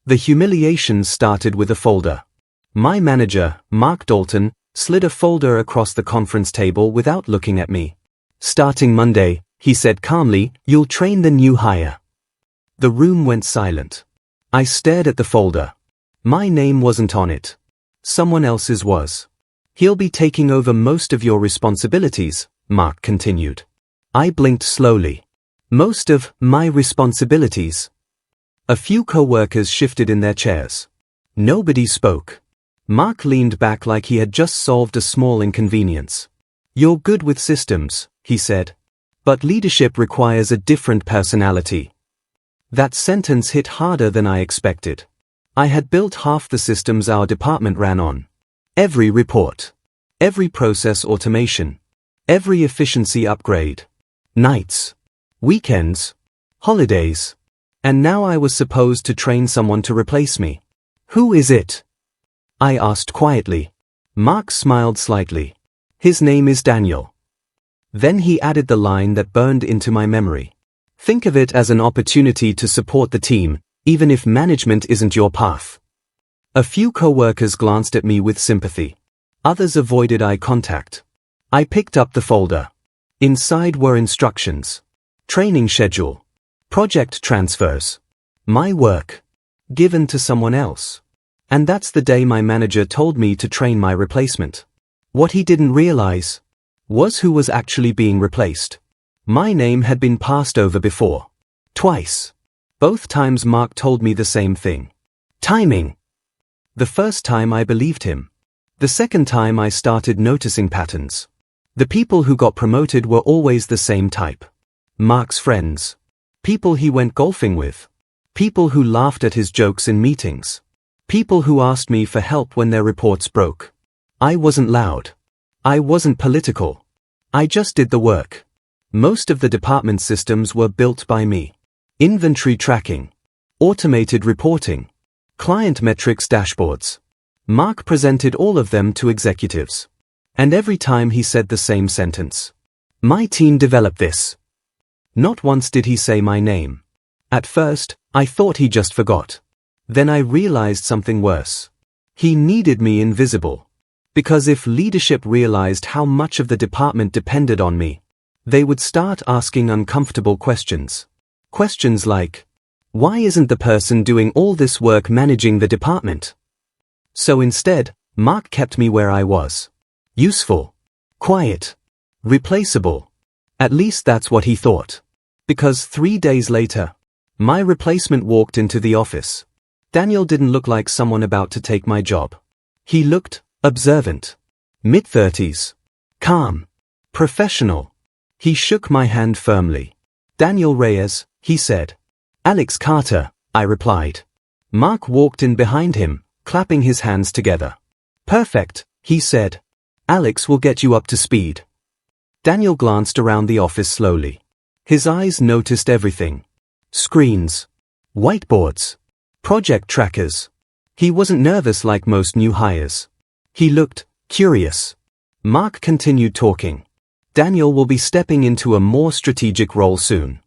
The humiliation started with a folder. My manager, Mark Dalton, slid a folder across the conference table without looking at me. "Starting Monday," he said calmly, "you'll train the new hire." The room went silent. I stared at the folder. My name wasn't on it. Someone else's was. "He'll be taking over most of your responsibilities," Mark continued. I blinked slowly. Most of my responsibilities. A few co-workers shifted in their chairs. Nobody spoke. Mark leaned back like he had just solved a small inconvenience. "You're good with systems," he said. "But leadership requires a different personality." That sentence hit harder than I expected. I had built half the systems our department ran on. Every report. Every process automation. Every efficiency upgrade. Nights. Weekends. Holidays. And now I was supposed to train someone to replace me. "Who is it?" I asked quietly. Mark smiled slightly. "His name is Daniel." Then he added the line that burned into my memory. "Think of it as an opportunity to support the team, even if management isn't your path." A few co-workers glanced at me with sympathy. Others avoided eye contact. I picked up the folder. Inside were instructions. Training schedule. Project transfers. My work. Given to someone else. And that's the day my manager told me to train my replacement. What he didn't realize was who was actually being replaced. My name had been passed over before. Twice. Both times Mark told me the same thing. Timing. The first time I believed him. The second time I started noticing patterns. The people who got promoted were always the same type. Mark's friends. People he went golfing with. People who laughed at his jokes in meetings. People who asked me for help when their reports broke. I wasn't loud. I wasn't political. I just did the work. Most of the department systems were built by me. Inventory tracking. Automated reporting. Client metrics dashboards. Mark presented all of them to executives. And every time he said the same sentence. "My team developed this." Not once did he say my name. At first, I thought he just forgot. Then I realized something worse. He needed me invisible. Because if leadership realized how much of the department depended on me, they would start asking uncomfortable questions. Questions like, why isn't the person doing all this work managing the department? So instead, Mark kept me where I was. Useful. Quiet. Replaceable. At least that's what he thought. Because 3 days later, my replacement walked into the office. Daniel didn't look like someone about to take my job. He looked observant. Mid-30s. Calm. Professional. He shook my hand firmly. "Daniel Reyes," he said. "Alex Carter," I replied. Mark walked in behind him, clapping his hands together. "Perfect," he said. "Alex will get you up to speed." Daniel glanced around the office slowly. His eyes noticed everything. Screens. Whiteboards. Project trackers. He wasn't nervous like most new hires. He looked curious. Mark continued talking. "Daniel will be stepping into a more strategic role soon."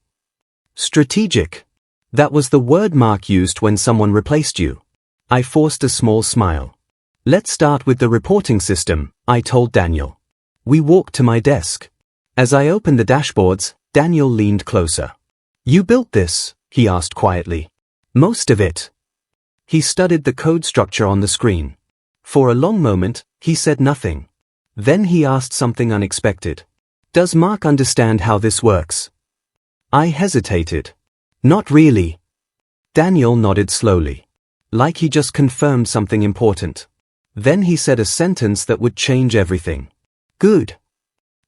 Strategic. That was the word Mark used when someone replaced you. I forced a small smile. "Let's start with the reporting system," I told Daniel. We walked to my desk. As I opened the dashboards, Daniel leaned closer. "You built this?" he asked quietly. "Most of it." He studied the code structure on the screen. For a long moment, he said nothing. Then he asked something unexpected. "Does Mark understand how this works?" I hesitated. "Not really." Daniel nodded slowly. Like he just confirmed something important. Then he said a sentence that would change everything. "Good."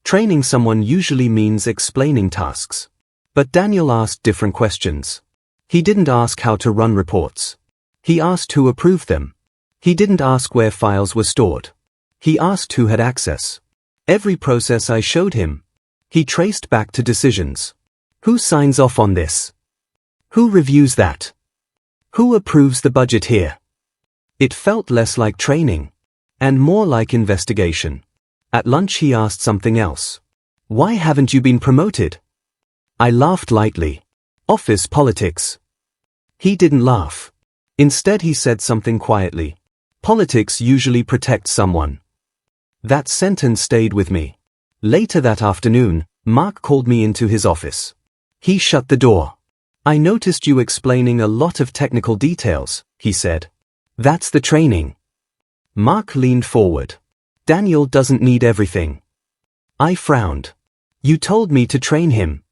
Training someone usually means explaining tasks. But Daniel asked different questions. He didn't ask how to run reports. He asked who approved them. He didn't ask where files were stored. He asked who had access. Every process I showed him, he traced back to decisions. Who signs off on this? Who reviews that? Who approves the budget here? It felt less like training, and more like investigation. At lunch he asked something else. "Why haven't you been promoted?" I laughed lightly. "Office politics." He didn't laugh. Instead he said something quietly. Politics usually protect someone. That sentence stayed with me. Later that afternoon, Mark called me into his office. He shut the door. I noticed you explaining a lot of technical details, he said. That's the training. Mark leaned forward. Daniel doesn't need everything. I frowned. You told me to train him.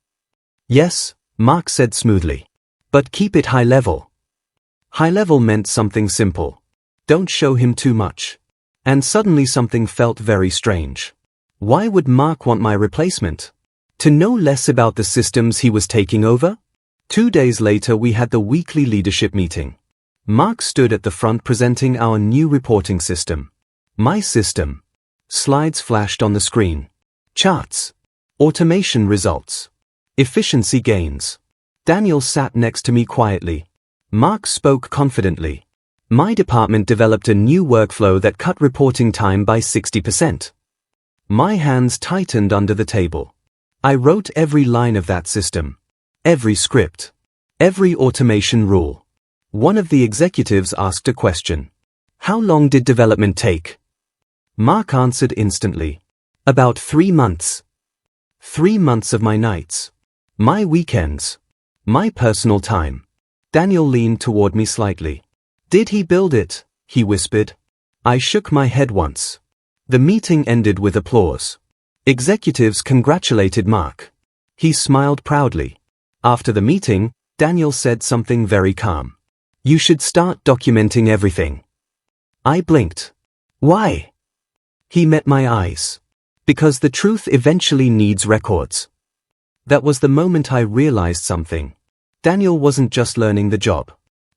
Yes, Mark said smoothly. But keep it high level. High level meant something simple. Don't show him too much. And suddenly something felt very strange. Why would Mark want my replacement? To know less about the systems he was taking over? 2 days later we had the weekly leadership meeting. Mark stood at the front presenting our new reporting system. My system. Slides flashed on the screen. Charts. Automation results. Efficiency gains. Daniel sat next to me quietly. Mark spoke confidently. My department developed a new workflow that cut reporting time by 60%. My hands tightened under the table. I wrote every line of that system. Every script. Every automation rule. One of the executives asked a question. How long did development take? Mark answered instantly. About 3 months. 3 months of my nights. My weekends. My personal time. Daniel leaned toward me slightly. Did he build it? He whispered. I shook my head once. The meeting ended with applause. Executives congratulated Mark. He smiled proudly. After the meeting, Daniel said something very calm. You should start documenting everything. I blinked. Why? He met my eyes. Because the truth eventually needs records. That was the moment I realized something. Daniel wasn't just learning the job.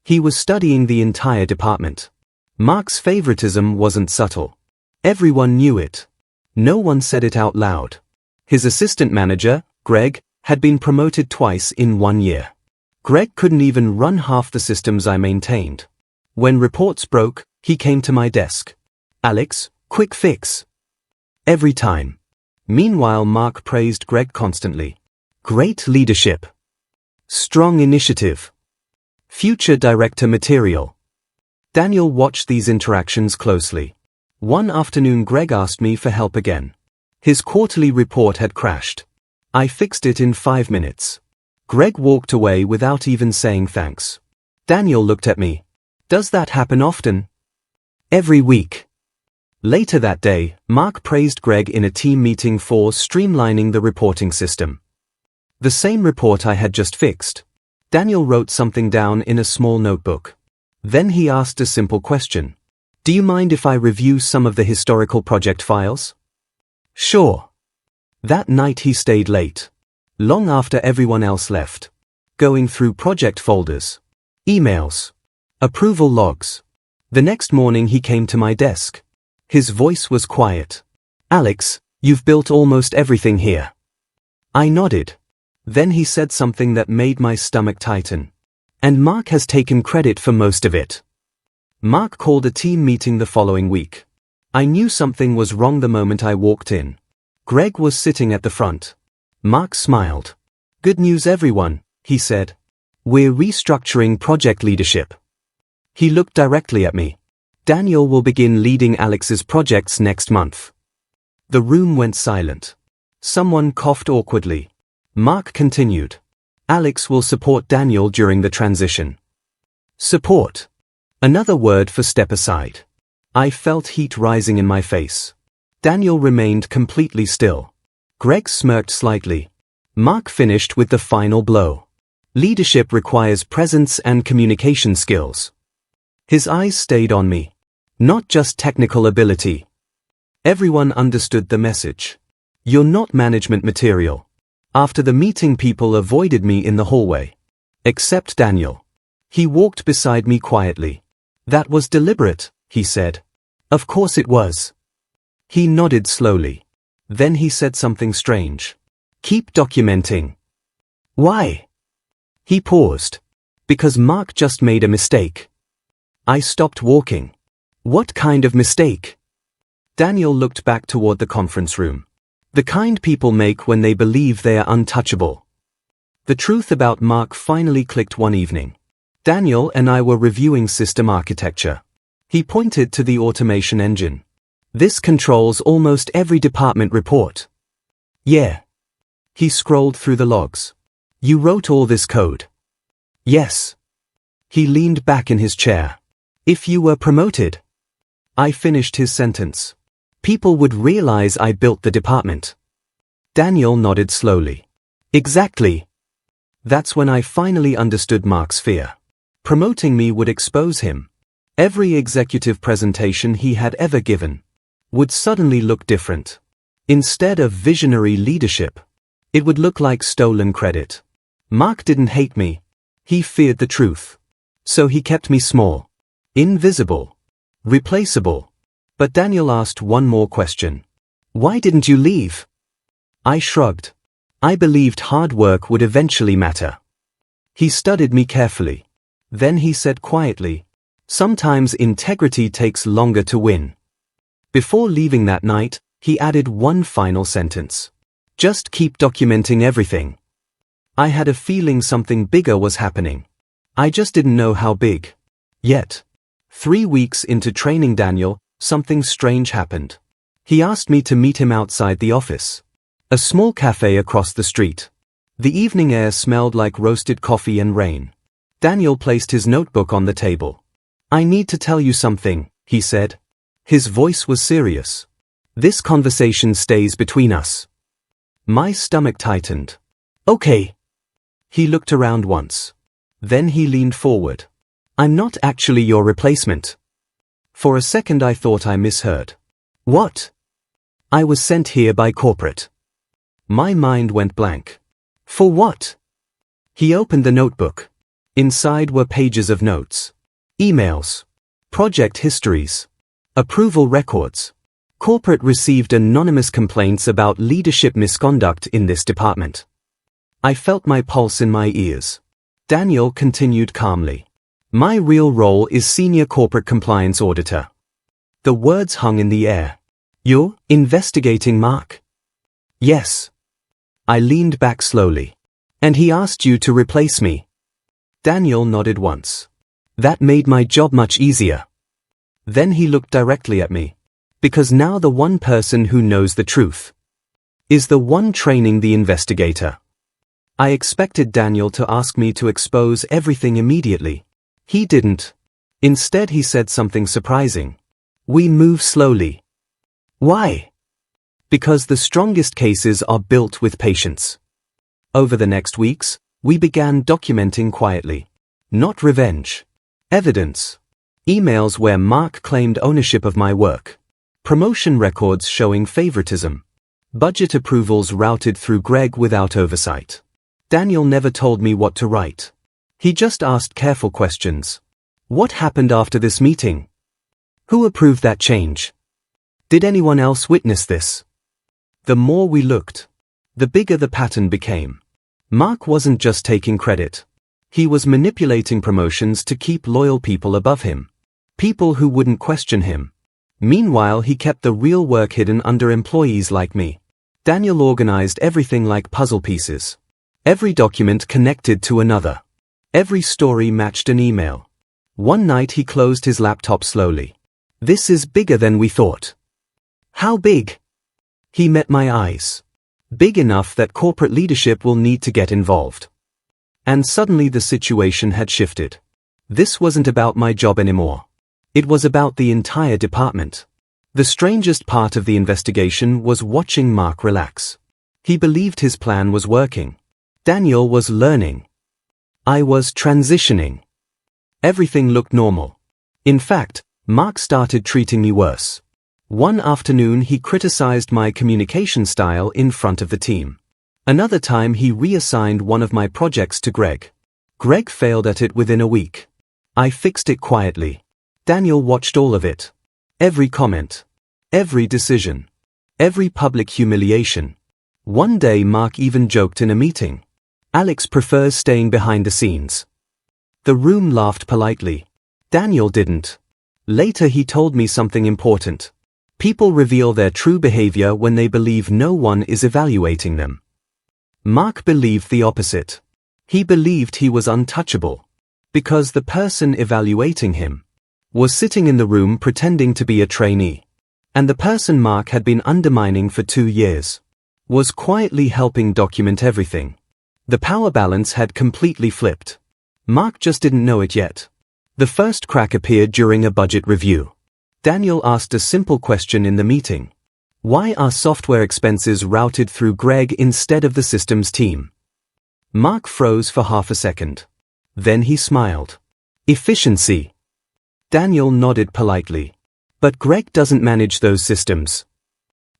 He was studying the entire department. Mark's favoritism wasn't subtle. Everyone knew it. No one said it out loud. His assistant manager, Greg, had been promoted twice in 1 year. Greg couldn't even run half the systems I maintained. When reports broke, he came to my desk. Alex, quick fix. Every time. Meanwhile, Mark praised Greg constantly. Great leadership. Strong initiative. Future director material. Daniel watched these interactions closely. One afternoon Greg asked me for help again. His quarterly report had crashed. I fixed it in 5 minutes. Greg walked away without even saying thanks. Daniel looked at me. Does that happen often? Every week. Later that day, Mark praised Greg in a team meeting for streamlining the reporting system. The same report I had just fixed. Daniel wrote something down in a small notebook. Then he asked a simple question. Do you mind if I review some of the historical project files? Sure. That night he stayed late. Long after everyone else left. Going through project folders. Emails. Approval logs. The next morning he came to my desk. His voice was quiet. Alex, you've built almost everything here. I nodded. Then he said something that made my stomach tighten. And Mark has taken credit for most of it. Mark called a team meeting the following week. I knew something was wrong the moment I walked in. Greg was sitting at the front. Mark smiled. Good news everyone, he said. We're restructuring project leadership. He looked directly at me. Daniel will begin leading Alex's projects next month. The room went silent. Someone coughed awkwardly. Mark continued. Alex will support Daniel during the transition. Support. Another word for step aside. I felt heat rising in my face. Daniel remained completely still. Greg smirked slightly. Mark finished with the final blow. Leadership requires presence and communication skills. His eyes stayed on me. Not just technical ability. Everyone understood the message. You're not management material. After the meeting people avoided me in the hallway. Except Daniel. He walked beside me quietly. That was deliberate, he said. Of course it was. He nodded slowly. Then he said something strange. Keep documenting. Why? He paused. Because Mark just made a mistake. I stopped walking. What kind of mistake? Daniel looked back toward the conference room. The kind people make when they believe they are untouchable. The truth about Mark finally clicked one evening. Daniel and I were reviewing system architecture. He pointed to the automation engine. This controls almost every department report. Yeah. He scrolled through the logs. You wrote all this code? Yes. He leaned back in his chair. If you were promoted? I finished his sentence. People would realize I built the department. Daniel nodded slowly. Exactly. That's when I finally understood Mark's fear. Promoting me would expose him. Every executive presentation he had ever given would suddenly look different. Instead of visionary leadership, it would look like stolen credit. Mark didn't hate me. He feared the truth. So he kept me small, invisible, replaceable. But Daniel asked one more question. Why didn't you leave? I shrugged. I believed hard work would eventually matter. He studied me carefully. Then he said quietly, sometimes integrity takes longer to win. Before leaving that night, he added one final sentence. Just keep documenting everything. I had a feeling something bigger was happening. I just didn't know how big. Yet, 3 weeks into training Daniel, something strange happened. He asked me to meet him outside the office. A small cafe across the street. The evening air smelled like roasted coffee and rain. Daniel placed his notebook on the table. I need to tell you something, he said. His voice was serious. This conversation stays between us. My stomach tightened. Okay. He looked around once. Then he leaned forward. I'm not actually your replacement. For a second I thought I misheard. What? I was sent here by corporate. My mind went blank. For what? He opened the notebook. Inside were pages of notes, emails, project histories, approval records. Corporate received anonymous complaints about leadership misconduct in this department. I felt my pulse in my ears. Daniel continued calmly. My real role is Senior Corporate Compliance Auditor. The words hung in the air. You're investigating Mark? Yes. I leaned back slowly. And he asked you to replace me. Daniel nodded once. That made my job much easier. Then he looked directly at me. Because now the one person who knows the truth is the one training the investigator. I expected Daniel to ask me to expose everything immediately. He didn't. Instead he said something surprising. We move slowly. Why? Because the strongest cases are built with patience. Over the next weeks, we began documenting quietly. Not revenge. Evidence. Emails where Mark claimed ownership of my work. Promotion records showing favoritism. Budget approvals routed through Greg without oversight. Daniel never told me what to write. He just asked careful questions. What happened after this meeting? Who approved that change? Did anyone else witness this? The more we looked, the bigger the pattern became. Mark wasn't just taking credit. He was manipulating promotions to keep loyal people above him. People who wouldn't question him. Meanwhile, he kept the real work hidden under employees like me. Daniel organized everything like puzzle pieces. Every document connected to another. Every story matched an email. One night he closed his laptop slowly. This is bigger than we thought. How big? He met my eyes. Big enough that corporate leadership will need to get involved. And suddenly the situation had shifted. This wasn't about my job anymore. It was about the entire department. The strangest part of the investigation was watching Mark relax. He believed his plan was working. Daniel was learning. I was transitioning. Everything looked normal. In fact, Mark started treating me worse. One afternoon he criticized my communication style in front of the team. Another time he reassigned one of my projects to Greg. Greg failed at it within a week. I fixed it quietly. Daniel watched all of it. Every comment. Every decision. Every public humiliation. One day Mark even joked in a meeting. Alex prefers staying behind the scenes. The room laughed politely. Daniel didn't. Later he told me something important. People reveal their true behavior when they believe no one is evaluating them. Mark believed the opposite. He believed he was untouchable. Because the person evaluating him was sitting in the room pretending to be a trainee. And the person Mark had been undermining for 2 years was quietly helping document everything. The power balance had completely flipped. Mark just didn't know it yet. The first crack appeared during a budget review. Daniel asked a simple question in the meeting. Why are software expenses routed through Greg instead of the systems team? Mark froze for half a second. Then he smiled. Efficiency. Daniel nodded politely. But Greg doesn't manage those systems.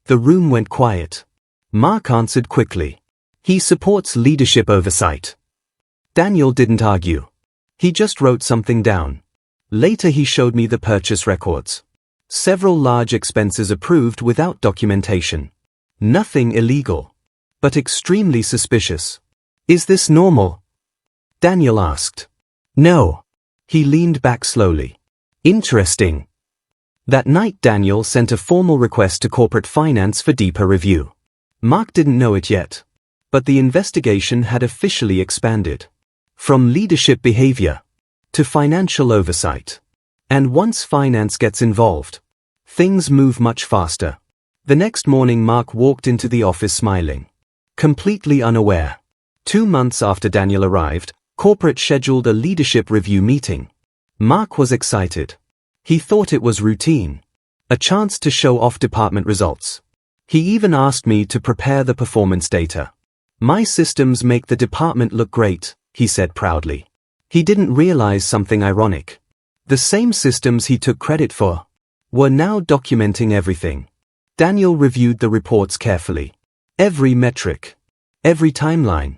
The room went quiet. Mark answered quickly. He supports leadership oversight. Daniel didn't argue. He just wrote something down. Later he showed me the purchase records. Several large expenses approved without documentation. Nothing illegal. But extremely suspicious. Is this normal? Daniel asked. No. He leaned back slowly. Interesting. That night Daniel sent a formal request to corporate finance for deeper review. Mark didn't know it yet. But the investigation had officially expanded. From leadership behavior to financial oversight. And once finance gets involved, things move much faster. The next morning Mark walked into the office smiling. Completely unaware. 2 months after Daniel arrived, corporate scheduled a leadership review meeting. Mark was excited. He thought it was routine. A chance to show off department results. He even asked me to prepare the performance data. My systems make the department look great, he said proudly. He didn't realize something ironic. The same systems he took credit for were now documenting everything. Daniel reviewed the reports carefully. Every metric. Every timeline.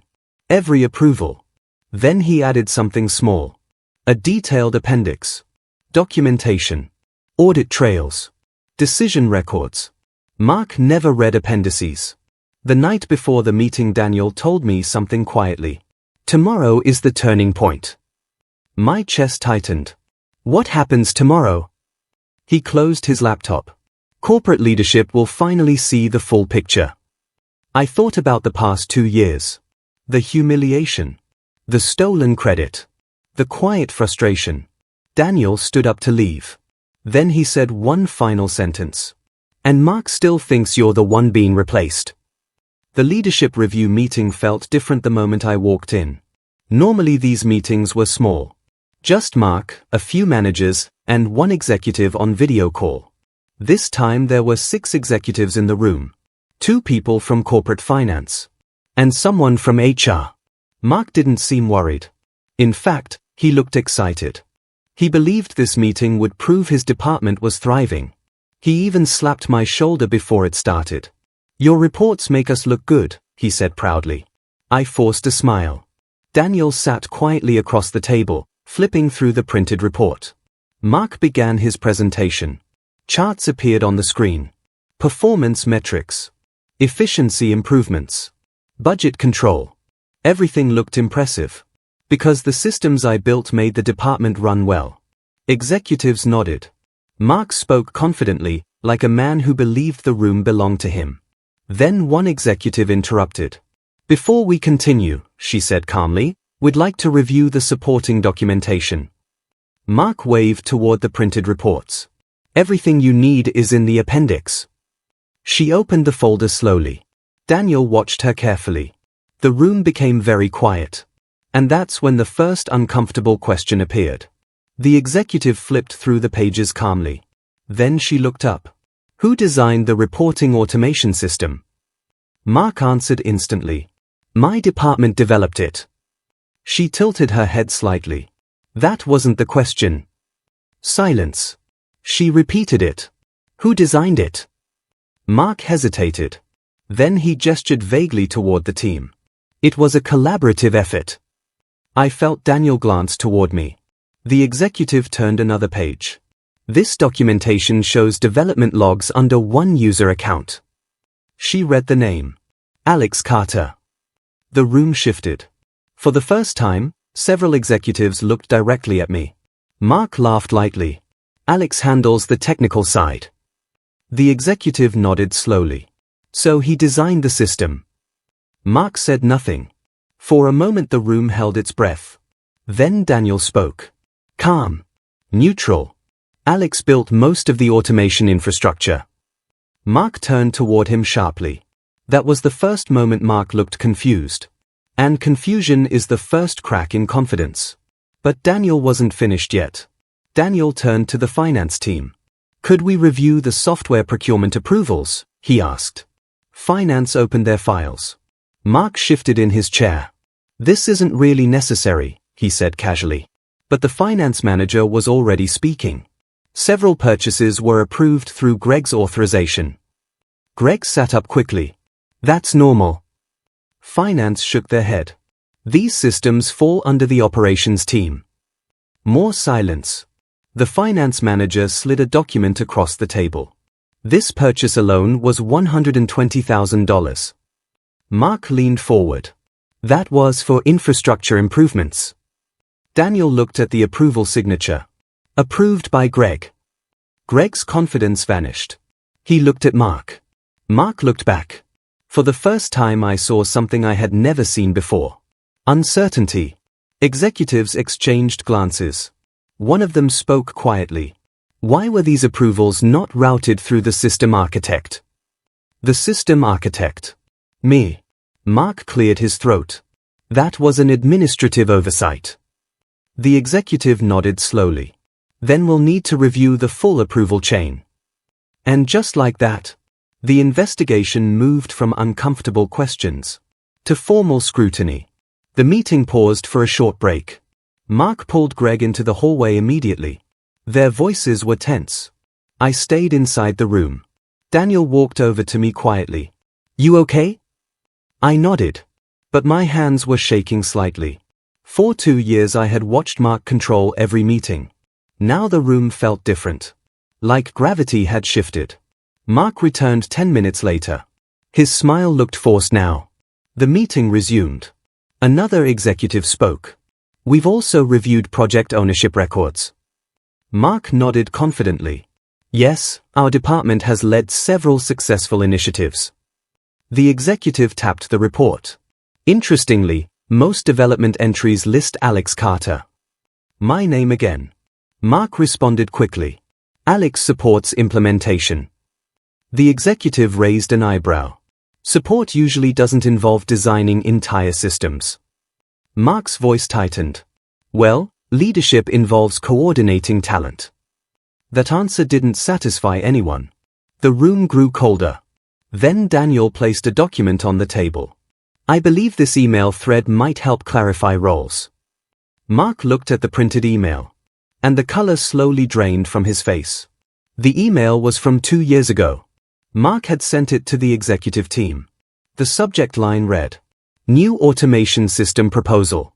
Every approval. Then he added something small. A detailed appendix. Documentation. Audit trails. Decision records. Mark never read appendices. The night before the meeting Daniel told me something quietly. Tomorrow is the turning point. My chest tightened. What happens tomorrow? He closed his laptop. Corporate leadership will finally see the full picture. I thought about the past 2 years. The humiliation. The stolen credit. The quiet frustration. Daniel stood up to leave. Then he said one final sentence. And Mark still thinks you're the one being replaced. The leadership review meeting felt different the moment I walked in. Normally these meetings were small. Just Mark, a few managers, and one executive on video call. This time there were 6 executives in the room. 2 people from corporate finance. And someone from HR. Mark didn't seem worried. In fact, he looked excited. He believed this meeting would prove his department was thriving. He even slapped my shoulder before it started. Your reports make us look good, he said proudly. I forced a smile. Daniel sat quietly across the table, flipping through the printed report. Mark began his presentation. Charts appeared on the screen. Performance metrics. Efficiency improvements. Budget control. Everything looked impressive. Because the systems I built made the department run well. Executives nodded. Mark spoke confidently, like a man who believed the room belonged to him. Then one executive interrupted. Before we continue, she said calmly, we'd like to review the supporting documentation. Mark waved toward the printed reports. Everything you need is in the appendix. She opened the folder slowly. Daniel watched her carefully. The room became very quiet. And that's when the first uncomfortable question appeared. The executive flipped through the pages calmly. Then she looked up. Who designed the reporting automation system? Mark answered instantly. My department developed it. She tilted her head slightly. That wasn't the question. Silence. She repeated it. Who designed it? Mark hesitated. Then he gestured vaguely toward the team. It was a collaborative effort. I felt Daniel glance toward me. The executive turned another page. This documentation shows development logs under one user account. She read the name. Alex Carter. The room shifted. For the first time, several executives looked directly at me. Mark laughed lightly. Alex handles the technical side. The executive nodded slowly. So he designed the system. Mark said nothing. For a moment the room held its breath. Then Daniel spoke. Calm. Neutral. Alex built most of the automation infrastructure. Mark turned toward him sharply. That was the first moment Mark looked confused. And confusion is the first crack in confidence. But Daniel wasn't finished yet. Daniel turned to the finance team. Could we review the software procurement approvals? He asked. Finance opened their files. Mark shifted in his chair. This isn't really necessary, he said casually. But the finance manager was already speaking. Several purchases were approved through Greg's authorization. Greg sat up quickly. That's normal. Finance shook their head. These systems fall under the operations team. More silence. The finance manager slid a document across the table. This purchase alone was $120,000. Mark leaned forward. That was for infrastructure improvements. Daniel looked at the approval signature. Approved by Greg. Greg's confidence vanished. He looked at Mark. Mark looked back. For the first time I saw something I had never seen before. Uncertainty. Executives exchanged glances. One of them spoke quietly. Why were these approvals not routed through the system architect? The system architect. Me. Mark cleared his throat. That was an administrative oversight. The executive nodded slowly. Then we'll need to review the full approval chain. And just like that, the investigation moved from uncomfortable questions to formal scrutiny. The meeting paused for a short break. Mark pulled Greg into the hallway immediately. Their voices were tense. I stayed inside the room. Daniel walked over to me quietly. You okay? I nodded. But my hands were shaking slightly. For 2 years I had watched Mark control every meeting. Now the room felt different. Like gravity had shifted. Mark returned 10 minutes later. His smile looked forced now. The meeting resumed. Another executive spoke. We've also reviewed project ownership records. Mark nodded confidently. Yes, our department has led several successful initiatives. The executive tapped the report. Interestingly, most development entries list Alex Carter. My name again. Mark responded quickly. Alex supports implementation. The executive raised an eyebrow. Support usually doesn't involve designing entire systems. Mark's voice tightened. Well, leadership involves coordinating talent. That answer didn't satisfy anyone. The room grew colder. Then Daniel placed a document on the table. I believe this email thread might help clarify roles. Mark looked at the printed email. And the color slowly drained from his face. The email was from 2 years ago. Mark had sent it to the executive team. The subject line read, New Automation System Proposal.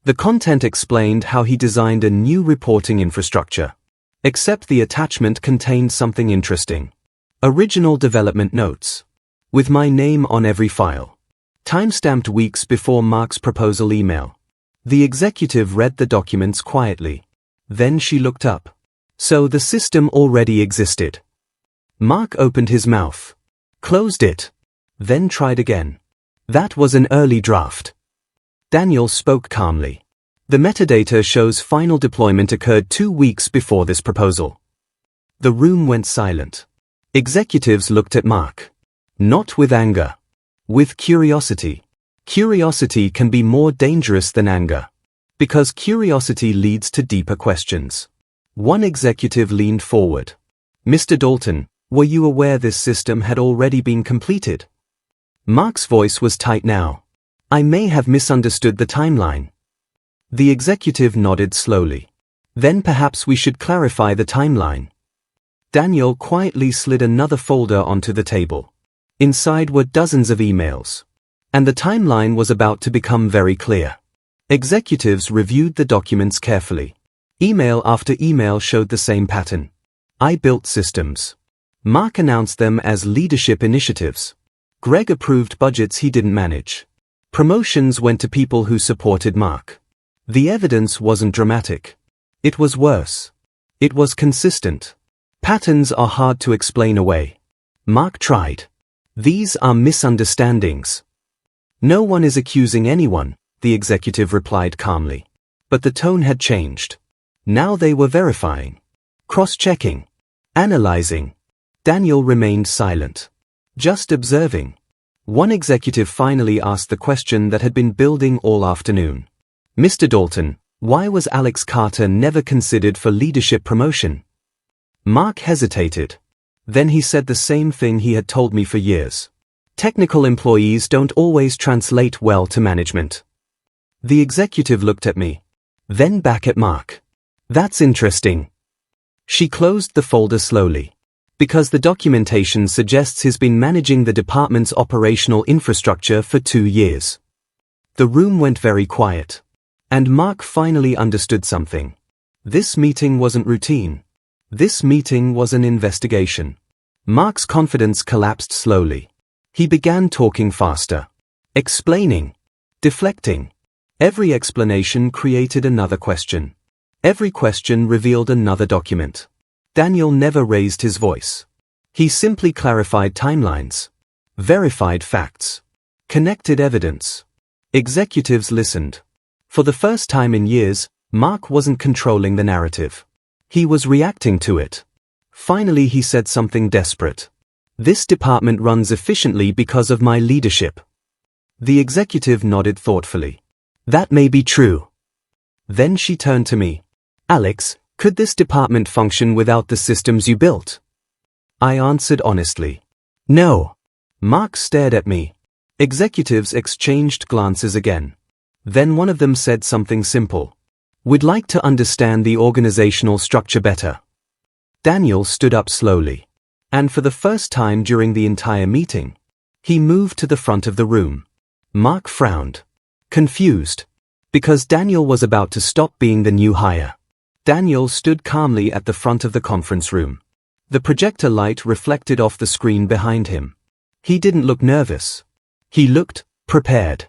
The content explained how he designed a new reporting infrastructure. Except the attachment contained something interesting. Original development notes. With my name on every file. Timestamped weeks before Mark's proposal email. The executive read the documents quietly. Then she looked up. So the system already existed. Mark opened his mouth. Closed it. Then tried again. That was an early draft. Daniel spoke calmly. The metadata shows final deployment occurred 2 weeks before this proposal. The room went silent. Executives looked at Mark. Not with anger. With curiosity. Curiosity can be more dangerous than anger. Because curiosity leads to deeper questions. One executive leaned forward. Mr. Dalton, were you aware this system had already been completed? Mark's voice was tight now. I may have misunderstood the timeline. The executive nodded slowly. Then perhaps we should clarify the timeline. Daniel quietly slid another folder onto the table. Inside were dozens of emails. And the timeline was about to become very clear. Executives reviewed the documents carefully. Email after email showed the same pattern. I built systems. Mark announced them as leadership initiatives. Greg approved budgets he didn't manage. Promotions went to people who supported Mark. The evidence wasn't dramatic. It was worse. It was consistent. Patterns are hard to explain away. Mark tried. These are misunderstandings. No one is accusing anyone, the executive replied calmly. But the tone had changed. Now they were verifying, cross-checking, analyzing. Daniel remained silent, just observing. One executive finally asked the question that had been building all afternoon. Mr. Dalton, why was Alex Carter never considered for leadership promotion? Mark hesitated. Then he said the same thing he had told me for years. Technical employees don't always translate well to management. The executive looked at me, then back at Mark. That's interesting. She closed the folder slowly. Because the documentation suggests he's been managing the department's operational infrastructure for 2 years. The room went very quiet. And Mark finally understood something. This meeting wasn't routine. This meeting was an investigation. Mark's confidence collapsed slowly. He began talking faster. Explaining. Deflecting. Every explanation created another question. Every question revealed another document. Daniel never raised his voice. He simply clarified timelines, verified facts, connected evidence. Executives listened. For the first time in years, Mark wasn't controlling the narrative. He was reacting to it. Finally he said something desperate. This department runs efficiently because of my leadership. The executive nodded thoughtfully. That may be true. Then she turned to me. Alex, could this department function without the systems you built? I answered honestly. No. Mark stared at me. Executives exchanged glances again. Then one of them said something simple. We'd like to understand the organizational structure better. Daniel stood up slowly. And for the first time during the entire meeting, he moved to the front of the room. Mark frowned. Confused. Because Daniel was about to stop being the new hire. Daniel stood calmly at the front of the conference room. The projector light reflected off the screen behind him. He didn't look nervous. He looked prepared.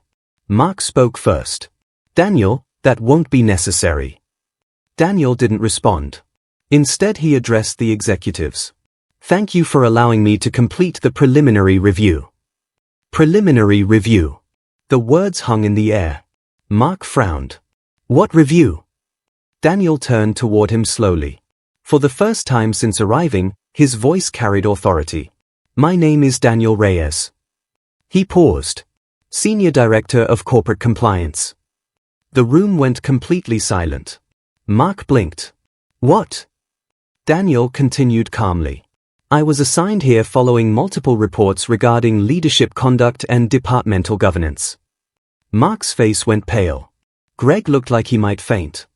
Mark spoke first. Daniel, that won't be necessary. Daniel didn't respond. Instead he addressed the executives. Thank you for allowing me to complete the preliminary review. Preliminary review. The words hung in the air. Mark frowned. What review? Daniel turned toward him slowly. For the first time since arriving, his voice carried authority. My name is Daniel Reyes. He paused. Senior Director of Corporate Compliance. The room went completely silent. Mark blinked. What? Daniel continued calmly. I was assigned here following multiple reports regarding leadership conduct and departmental governance. Mark's face went pale. Greg looked like he might faint.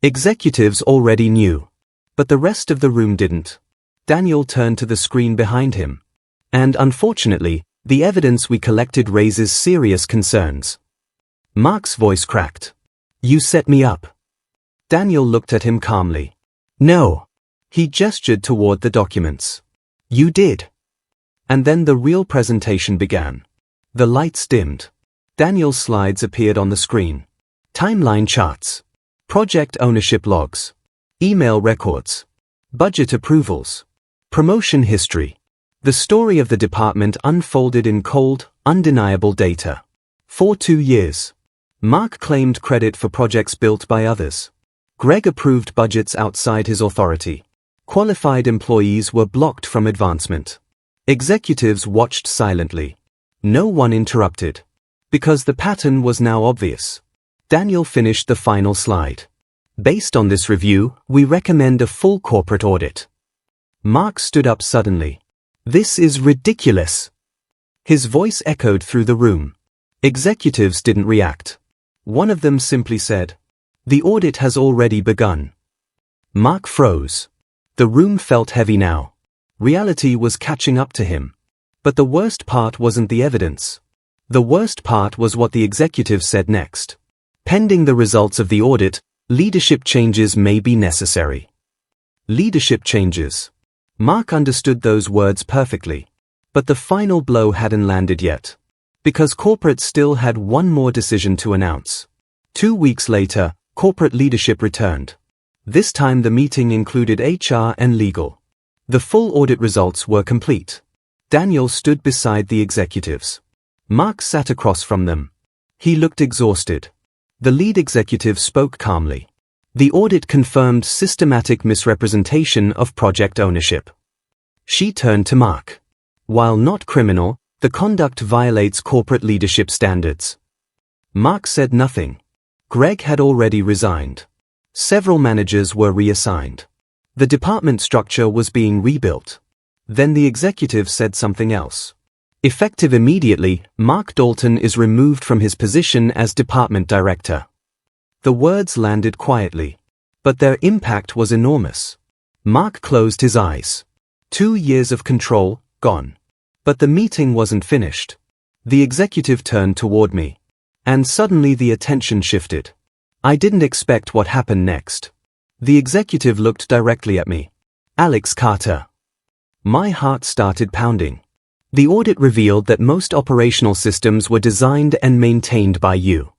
Executives already knew. But the rest of the room didn't. Daniel turned to the screen behind him. And unfortunately, the evidence we collected raises serious concerns. Mark's voice cracked. You set me up. Daniel looked at him calmly. No. He gestured toward the documents. You did. And then the real presentation began. The lights dimmed. Daniel's slides appeared on the screen. Timeline charts. Project ownership logs. Email records. Budget approvals. Promotion history. The story of the department unfolded in cold, undeniable data. For 2 years. Mark claimed credit for projects built by others. Greg approved budgets outside his authority. Qualified employees were blocked from advancement. Executives watched silently. No one interrupted. Because the pattern was now obvious. Daniel finished the final slide. Based on this review, we recommend a full corporate audit. Mark stood up suddenly. This is ridiculous. His voice echoed through the room. Executives didn't react. One of them simply said, the audit has already begun. Mark froze. The room felt heavy now. Reality was catching up to him. But the worst part wasn't the evidence. The worst part was what the executive said next. Pending the results of the audit, leadership changes may be necessary. Leadership changes. Mark understood those words perfectly. But the final blow hadn't landed yet. Because corporate still had one more decision to announce. 2 weeks later, corporate leadership returned. This time the meeting included HR and legal. The full audit results were complete. Daniel stood beside the executives. Mark sat across from them. He looked exhausted. The lead executive spoke calmly. The audit confirmed systematic misrepresentation of project ownership. She turned to Mark. While not criminal, the conduct violates corporate leadership standards. Mark said nothing. Greg had already resigned. Several managers were reassigned. The department structure was being rebuilt. Then the executive said something else. Effective immediately, Mark Dalton is removed from his position as department director. The words landed quietly, but their impact was enormous. Mark closed his eyes. 2 years of control, gone. But the meeting wasn't finished. The executive turned toward me. And suddenly the attention shifted. I didn't expect what happened next. The executive looked directly at me. Alex Carter. My heart started pounding. The audit revealed that most operational systems were designed and maintained by you.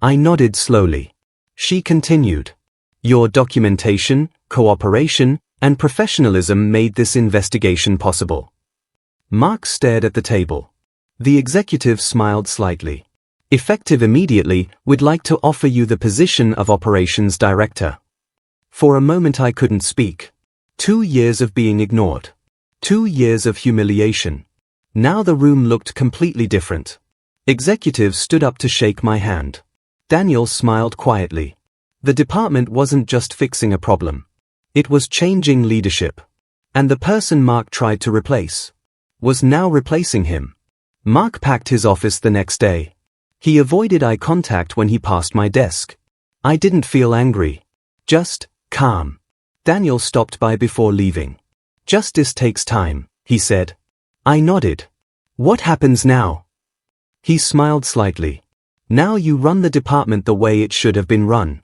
I nodded slowly. She continued. Your documentation, cooperation, and professionalism made this investigation possible. Mark stared at the table. The executive smiled slightly. Effective immediately, we'd like to offer you the position of operations director. For a moment I couldn't speak. 2 years of being ignored. 2 years of humiliation. Now the room looked completely different. Executives stood up to shake my hand. Daniel smiled quietly. The department wasn't just fixing a problem. It was changing leadership. And the person Mark tried to replace was now replacing him. Mark packed his office the next day. He avoided eye contact when he passed my desk. I didn't feel angry. Just calm. Daniel stopped by before leaving. Justice takes time, he said. I nodded. What happens now? He smiled slightly. Now you run the department the way it should have been run.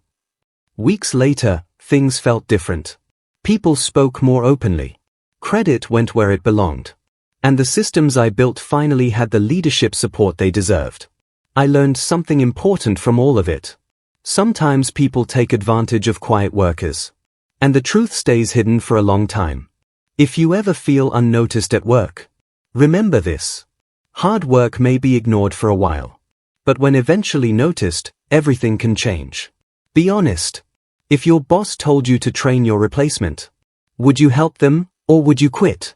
Weeks later, things felt different. People spoke more openly. Credit went where it belonged. And the systems I built finally had the leadership support they deserved. I learned something important from all of it. Sometimes people take advantage of quiet workers. And the truth stays hidden for a long time. If you ever feel unnoticed at work, remember this. Hard work may be ignored for a while. But when eventually noticed, everything can change. Be honest. If your boss told you to train your replacement, would you help them, or would you quit?